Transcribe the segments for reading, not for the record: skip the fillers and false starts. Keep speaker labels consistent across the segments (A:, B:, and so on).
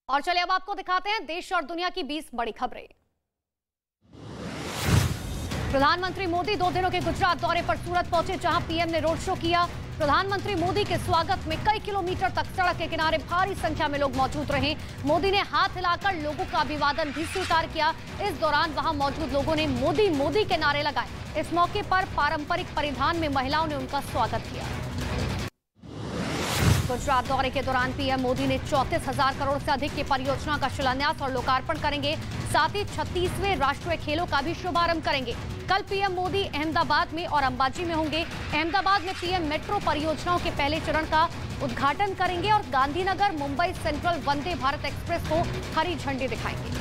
A: और चलिए अब आपको दिखाते हैं देश और दुनिया की 20 बड़ी खबरें। प्रधानमंत्री मोदी 2 दिनों के गुजरात दौरे पर सूरत पहुंचे, जहां पीएम ने रोड शो किया। प्रधानमंत्री मोदी के स्वागत में कई किलोमीटर तक सड़क के किनारे भारी संख्या में लोग मौजूद रहे। मोदी ने हाथ हिलाकर लोगों का अभिवादन भी स्वीकार किया। इस दौरान वहां मौजूद लोगों ने मोदी मोदी के नारे लगाए। इस मौके पर पारंपरिक परिधान में महिलाओं ने उनका स्वागत किया। गुजरात दौरे के दौरान पीएम मोदी ने 34,000 करोड़ से अधिक की परियोजना का शिलान्यास और लोकार्पण करेंगे। साथ ही 36वें राष्ट्रीय खेलों का भी शुभारंभ करेंगे। कल पीएम मोदी अहमदाबाद में और अंबाजी में होंगे। अहमदाबाद में पीएम मेट्रो परियोजनाओं के पहले चरण का उद्घाटन करेंगे और गांधीनगर मुंबई सेंट्रल वंदे भारत एक्सप्रेस को हरी झंडी दिखाएंगे।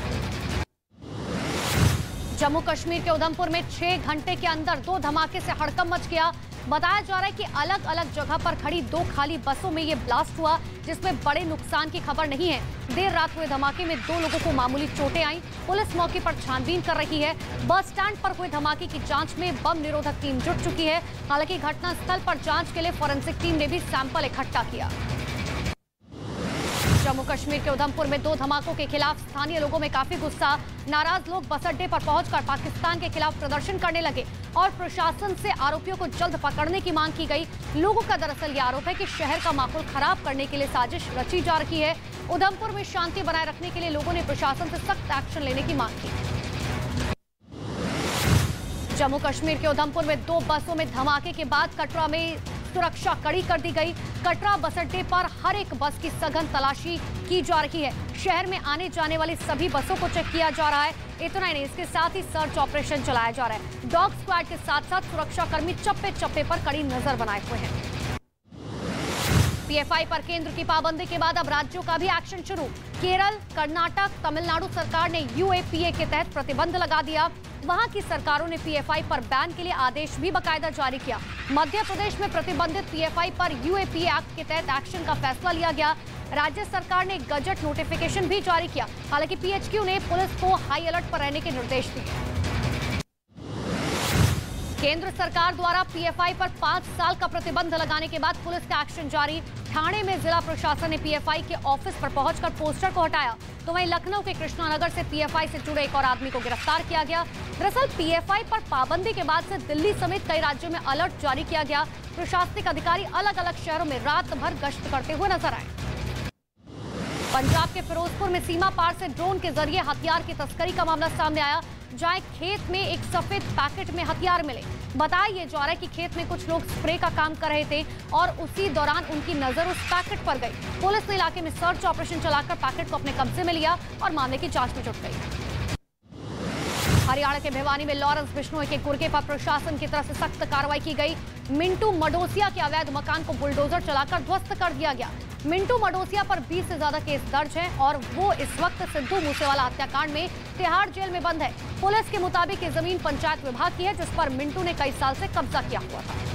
A: जम्मू कश्मीर के उधमपुर में 6 घंटे के अंदर 2 धमाके से हड़कंप मच गया। बताया जा रहा है कि अलग अलग जगह पर खड़ी 2 खाली बसों में ये ब्लास्ट हुआ, जिसमें बड़े नुकसान की खबर नहीं है। देर रात हुए धमाके में 2 लोगों को मामूली चोटें आईं। पुलिस मौके पर छानबीन कर रही है। बस स्टैंड पर हुए धमाके की जांच में बम निरोधक टीम जुट चुकी है। हालांकि घटनास्थल पर जांच के लिए फोरेंसिक टीम ने भी सैंपल इकट्ठा किया। जम्मू कश्मीर के उधमपुर में 2 धमाकों के खिलाफ स्थानीय लोगों में काफी गुस्सा। नाराज लोग बस अड्डे पर पहुंचकर पाकिस्तान के खिलाफ प्रदर्शन करने लगे और प्रशासन से आरोपियों को जल्द पकड़ने की मांग की गई। लोगों का दरअसल ये आरोप है कि शहर का माहौल खराब करने के लिए साजिश रची जा रही है। उधमपुर में शांति बनाए रखने के लिए लोगों ने प्रशासन से सख्त एक्शन लेने की मांग की। जम्मू कश्मीर के उधमपुर में 2 बसों में धमाके के बाद कटरा में सुरक्षा कड़ी कर दी गई। कटरा बस अड्डे पर हर एक बस की सघन तलाशी की जा रही है। शहर में आने जाने वाली सभी बसों को चेक किया जा रहा है। इतना ही नहीं, इसके साथ ही सर्च ऑपरेशन चलाया जा रहा है। डॉग स्क्वाड के साथ साथ सुरक्षाकर्मी चप्पे चप्पे पर कड़ी नजर बनाए हुए हैं। पीएफआई पर केंद्र की पाबंदी के बाद अब राज्यों का भी एक्शन शुरू। केरल, कर्नाटक, तमिलनाडु सरकार ने यूएपीए के तहत प्रतिबंध लगा दिया। वहां की सरकारों ने पीएफआई पर बैन के लिए आदेश भी बाकायदा जारी किया। मध्य प्रदेश में प्रतिबंधित पीएफआई पर यूएपीए एक्ट के तहत एक्शन का फैसला लिया गया। राज्य सरकार ने गजट नोटिफिकेशन भी जारी किया। हालांकि पीएचक्यू ने पुलिस को हाई अलर्ट पर रहने के निर्देश दिए। केंद्र सरकार द्वारा पीएफआई पर 5 साल का प्रतिबंध लगाने के बाद पुलिस का एक्शन जारी। ठाणे में जिला प्रशासन ने पीएफआई के ऑफिस पर पहुंचकर पोस्टर को हटाया। तो वहीं लखनऊ के कृष्णानगर से पीएफआई से जुड़े एक और आदमी को गिरफ्तार किया गया। दरअसल पीएफआई पर पाबंदी के बाद से दिल्ली समेत कई राज्यों में अलर्ट जारी किया गया। प्रशासनिक अधिकारी अलग अलग शहरों में रात भर गश्त करते हुए नजर आए। पंजाब के फिरोजपुर में सीमा पार से ड्रोन के जरिए हथियार की तस्करी का मामला सामने आया, जहां खेत में एक सफेद पैकेट में हथियार मिले। बताया जा रहा है कि खेत में कुछ लोग स्प्रे का काम कर रहे थे और उसी दौरान उनकी नजर उस पैकेट पर गई। पुलिस ने इलाके में सर्च ऑपरेशन चलाकर पैकेट को अपने कब्जे में लिया और मामले की जांच में जुट गई। हरियाणा के भिवानी में लॉरेंस बिश्नोई के गुर्गे पर प्रशासन की तरफ से सख्त कार्रवाई की गई। मिंटू मडोसिया के अवैध मकान को बुलडोजर चलाकर ध्वस्त कर दिया गया। मिंटू मडोसिया पर 20 से ज्यादा केस दर्ज हैं और वो इस वक्त सिद्धू मूसेवाला हत्याकांड में तिहाड़ जेल में बंद है। पुलिस के मुताबिक ये जमीन पंचायत विभाग की है, जिस पर मिंटू ने कई साल से कब्जा किया हुआ था।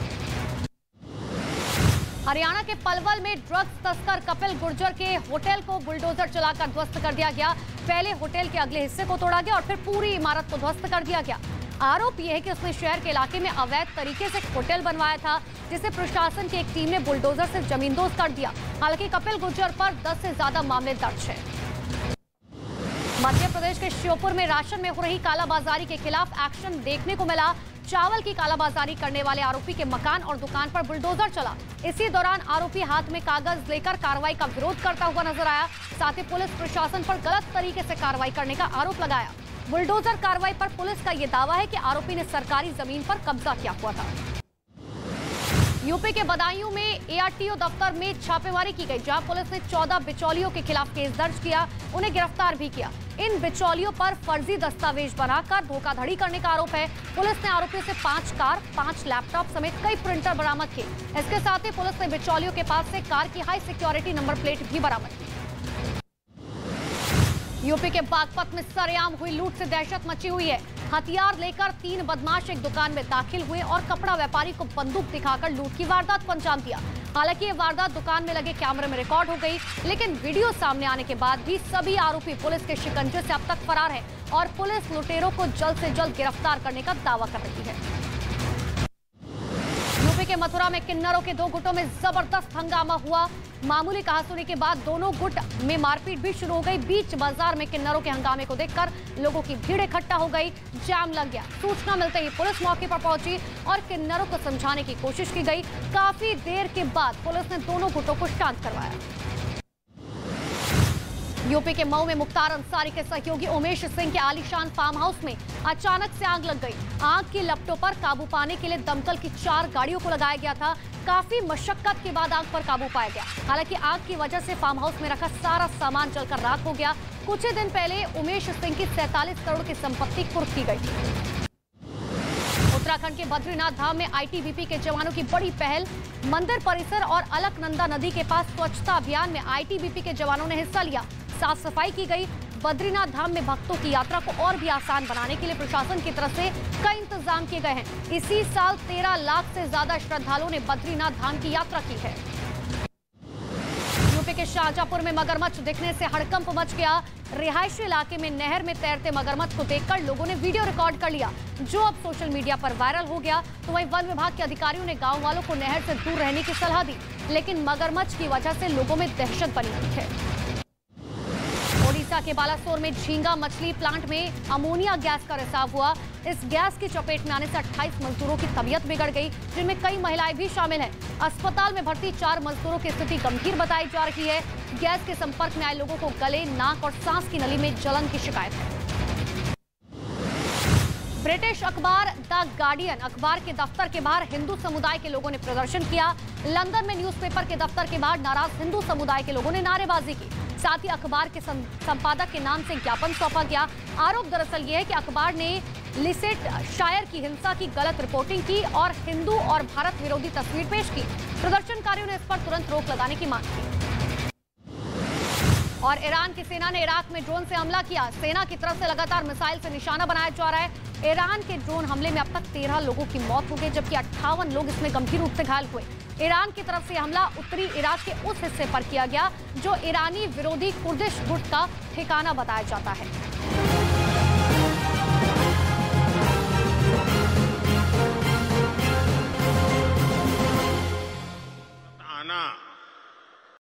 A: हरियाणा के पलवल में ड्रग्स तस्कर कपिल गुर्जर के होटल को बुलडोजर चलाकर ध्वस्त कर दिया गया। पहले होटल के अगले हिस्से को तोड़ा गया और फिर पूरी इमारत को ध्वस्त कर दिया गया। आरोप यह है कि उसने शहर के इलाके में अवैध तरीके से होटल बनवाया था, जिसे प्रशासन की एक टीम ने बुलडोजर से जमींदोज कर दिया। हालांकि कपिल गुर्जर पर 10 से ज्यादा मामले दर्ज हैं। मध्य प्रदेश के श्योपुर में राशन में हो रही कालाबाजारी के खिलाफ एक्शन देखने को मिला। चावल की कालाबाजारी करने वाले आरोपी के मकान और दुकान पर बुलडोजर चला। इसी दौरान आरोपी हाथ में कागज लेकर कार्रवाई का विरोध करता हुआ नजर आया। साथ ही पुलिस प्रशासन पर गलत तरीके से कार्रवाई करने का आरोप लगाया। बुलडोजर कार्रवाई पर पुलिस का यह दावा है कि आरोपी ने सरकारी जमीन पर कब्जा किया हुआ था। यूपी के बदायूं में एआरटीओ दफ्तर में छापेमारी की गई, जहां पुलिस ने 14 बिचौलियों के खिलाफ केस दर्ज किया, उन्हें गिरफ्तार भी किया। इन बिचौलियों पर फर्जी दस्तावेज बनाकर धोखाधड़ी करने का आरोप है। पुलिस ने आरोपियों से 5 कार, 5 लैपटॉप समेत कई प्रिंटर बरामद किए। इसके साथ ही पुलिस ने बिचौलियों के पास से कार की हाई सिक्योरिटी नंबर प्लेट भी बरामद की। यूपी के बागपत में सरेआम हुई लूट से दहशत मची हुई है। हथियार लेकर 3 बदमाश एक दुकान में दाखिल हुए और कपड़ा व्यापारी को बंदूक दिखाकर लूट की वारदात को अंजाम दिया। हालांकि ये वारदात दुकान में लगे कैमरे में रिकॉर्ड हो गई, लेकिन वीडियो सामने आने के बाद भी सभी आरोपी पुलिस के शिकंजे से अब तक फरार है और पुलिस लुटेरों को जल्द से जल्द गिरफ्तार करने का दावा कर रही है। यूपी के मथुरा में किन्नरों के दो गुटों में जबरदस्त हंगामा हुआ। मामूली कहासुनी के बाद दोनों गुट में मारपीट भी शुरू हो गई। बीच बाजार में किन्नरों के हंगामे को देखकर लोगों की भीड़ इकट्ठा हो गई, जाम लग गया। सूचना मिलते ही पुलिस मौके पर पहुंची और किन्नरों को समझाने की कोशिश की गई। काफी देर के बाद पुलिस ने दोनों गुटों को शांत करवाया। यूपी के मऊ में मुख्तार अंसारी के सहयोगी उमेश सिंह के आलीशान फार्म हाउस में अचानक से आग लग गई। आग की लपटों पर काबू पाने के लिए दमकल की 4 गाड़ियों को लगाया गया था। काफी मशक्कत के बाद आग पर काबू पाया गया। हालांकि आग की वजह से फार्म हाउस में रखा सारा सामान जलकर राख हो गया। कुछ ही दिन पहले उमेश सिंह की 47 करोड़ की संपत्ति कुर्क की गई। उत्तराखंड के बद्रीनाथ धाम में आईटीबीपी के जवानों की बड़ी पहल। मंदिर परिसर और अलकनंदा नदी के पास स्वच्छता अभियान में आईटीबीपी के जवानों ने हिस्सा लिया। साफ सफाई की गई। बद्रीनाथ धाम में भक्तों की यात्रा को और भी आसान बनाने के लिए प्रशासन की तरफ से कई इंतजाम किए गए हैं। इसी साल 13 लाख से ज्यादा श्रद्धालुओं ने बद्रीनाथ धाम की यात्रा की है। यूपी के शाहजहांपुर में मगरमच्छ दिखने से हड़कंप मच गया। रिहायशी इलाके में नहर में तैरते मगरमच्छ को देखकर लोगों ने वीडियो रिकॉर्ड कर लिया, जो अब सोशल मीडिया पर वायरल हो गया। तो वहीं वन विभाग के अधिकारियों ने गांव वालों को नहर से दूर रहने की सलाह दी, लेकिन मगरमच्छ की वजह से लोगों में दहशत बनी हुई है। ओडिशा के बालासोर में झींगा मछली प्लांट में अमोनिया गैस का रिसाव हुआ। इस गैस की चपेट में आने से 28 मजदूरों की तबीयत बिगड़ गई, जिनमें कई महिलाएं भी शामिल हैं। अस्पताल में भर्ती 4 मजदूरों की स्थिति गंभीर बताई जा रही है। गैस के संपर्क में आए लोगों को गले, नाक और सांस की नली में जलन की शिकायत है। ब्रिटिश अखबार द गार्डियन अखबार के दफ्तर के बाहर हिंदू समुदाय के लोगों ने प्रदर्शन किया। लंदन में न्यूज़पेपर के दफ्तर के बाहर नाराज हिंदू समुदाय के लोगों ने नारेबाजी की। साथ ही अखबार के संपादक के नाम से ज्ञापन सौंपा गया। आरोप दरअसल ये है कि अखबार ने लिसेट शायर की हिंसा की गलत रिपोर्टिंग की और हिंदू और भारत विरोधी तस्वीर पेश की। प्रदर्शनकारियों ने इस पर तुरंत रोक लगाने की मांग की। और ईरान की सेना ने इराक में ड्रोन से हमला किया। सेना की तरफ से लगातार मिसाइल से निशाना बनाया जा रहा है। ईरान के ड्रोन हमले में अब तक 13 लोगों की मौत हो गई, जबकि 58 लोग इसमें गंभीर रूप से घायल हुए। ईरान की तरफ से हमला उत्तरी इराक के उस हिस्से पर किया गया जो ईरानी विरोधी कुर्दिश गुट का ठिकाना बताया जाता है।